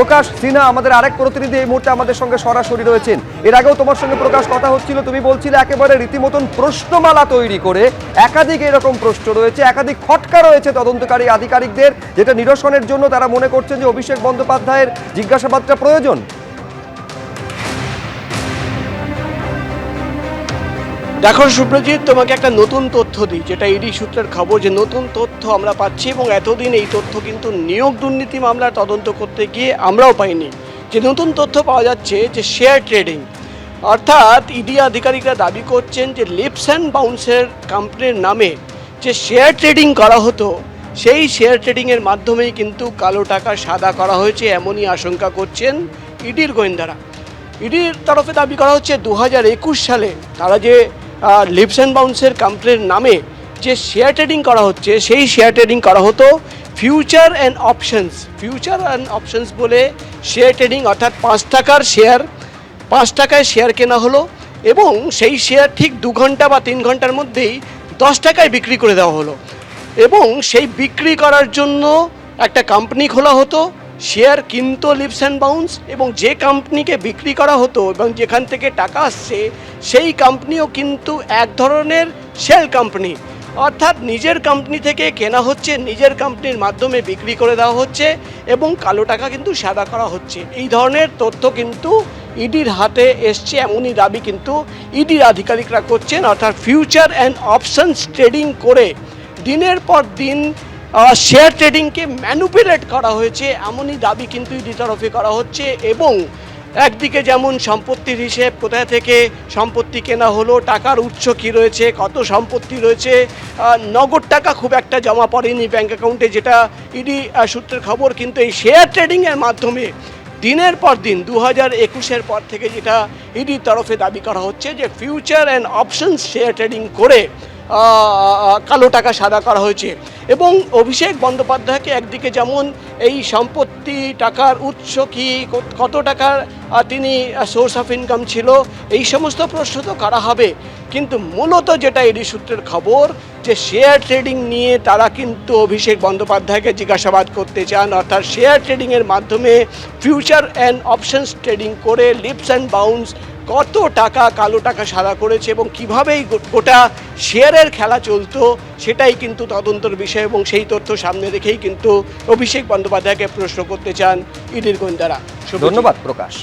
প্রকাশ সিনহা আমাদের আরেক প্রতিনিধি এই মুহূর্তে আমাদের সঙ্গে সরাসরি রয়েছেন। এর আগেও তোমার সঙ্গে প্রকাশ কথা হচ্ছিল, তুমি বলছিলে একেবারে রীতিমতন প্রশ্নমালা তৈরি করে একাধিক এরকম প্রশ্ন রয়েছে, একাধিক খটকা রয়েছে তদন্তকারী আধিকারিকদের, যেটা নিরসনের জন্য তারা মনে করছেন যে অভিষেক বন্দ্যোপাধ্যায়ের জিজ্ঞাসাবাদটা প্রয়োজন। দেখো সুব্রজিৎ, তোমাকে একটা নতুন তথ্য দিই, যেটা ইডি সূত্রের খবর, যে নতুন তথ্য আমরা পাচ্ছি এবং এতদিন এই তথ্য কিন্তু নিয়োগ দুর্নীতি মামলার তদন্ত করতে গিয়ে আমরাও পাইনি। যে নতুন তথ্য পাওয়া যাচ্ছে যে শেয়ার ট্রেডিং, অর্থাৎ ইডি আধিকারিকরা দাবি করছেন যে লিপস অ্যান্ড বাউন্সের কোম্পানির নামে যে শেয়ার ট্রেডিং করা হতো, সেই শেয়ার ট্রেডিংয়ের মাধ্যমেই কিন্তু কালো টাকা সাদা করা হয়েছে, এমনই আশঙ্কা করছেন ইডির গোয়েন্দারা। ইডির তরফে দাবি করা হচ্ছে 2021 সালে তারা যে লিপস অ্যান্ড বাউন্সের কোম্পানির নামে যে শেয়ার ট্রেডিং করা হচ্ছে, সেই শেয়ার ট্রেডিং করা হতো ফিউচার অ্যান্ড অপশনস বলে শেয়ার ট্রেডিং, অর্থাৎ 5 টাকার শেয়ার 5 টাকায় শেয়ার কেনা হলো এবং সেই শেয়ার ঠিক 2 ঘন্টা বা 3 ঘন্টার মধ্যেই 10 টাকায় বিক্রি করে দেওয়া হলো এবং সেই বিক্রি করার জন্য একটা কোম্পানি খোলা হতো, শেয়ার কিনতো লিপস অ্যান্ড বাউন্স, এবং যে কোম্পানিকে বিক্রি করা হতো এবং যেখান থেকে টাকা আসছে সেই কোম্পানিও কিন্তু এক ধরনের শেল কোম্পানি, অর্থাৎ নিজের কোম্পানি থেকে কেনা হচ্ছে, নিজের কোম্পানির মাধ্যমে বিক্রি করে দেওয়া হচ্ছে এবং কালো টাকা কিন্তু সাদা করা হচ্ছে। এই ধরনের তথ্য কিন্তু ইডির হাতে এসছে, এমনই দাবি কিন্তু ইডির আধিকারিকরা করছেন। অর্থাৎ ফিউচার অ্যান্ড অপশনস ট্রেডিং করে দিনের পর দিন শেয়ার ট্রেডিংকে ম্যানুপুলেট করা হয়েছে, এমনই দাবি কিন্তু ইডি তরফে করা হচ্ছে। এবং একদিকে যেমন সম্পত্তির হিসেব, কোথায় থেকে সম্পত্তি কেনা হলো, টাকার উৎস কী রয়েছে, কত সম্পত্তি রয়েছে, নগদ টাকা খুব একটা জমা পড়েনি ব্যাঙ্ক অ্যাকাউন্টে, যেটা ইডি সূত্রের খবর। কিন্তু এই শেয়ার ট্রেডিংয়ের মাধ্যমে দিনের পর দিন 2021-এর পর থেকে যেটা ইডির তরফে দাবি করা হচ্ছে যে future and options share trading করে কালো টাকা সাদা করা হয়েছে। এবং অভিষেক বন্দ্যোপাধ্যায়কে একদিকে যেমন এই সম্পত্তি, টাকার উৎস কি, কত টাকার তিনি সোর্স অফ ইনকাম ছিল, এই সমস্ত প্রশ্ন তো করা হবে, কিন্তু মূলত যেটা ইডি সূত্রের খবর যে শেয়ার ট্রেডিং নিয়ে তারা কিন্তু অভিষেক বন্দ্যোপাধ্যায়কে জিজ্ঞাসাবাদ করতে চান। অর্থাৎ শেয়ার ট্রেডিংয়ের মাধ্যমে ফিউচার অ্যান্ড অপশনস ট্রেডিং করে লিপস অ্যান্ড বাউন্স কত টাকা কালো টাকা সাদা করেছে এবং কীভাবেই গোটা শেয়ারের খেলা চলতো, সেটাই কিন্তু তদন্তের বিষয়। এবং সেই তথ্য সামনে রেখেই কিন্তু অভিষেক বন্দ্যোপাধ্যায়কে প্রশ্ন করতে চান ইডির গোয়েন্দারা। ধন্যবাদ প্রকাশ।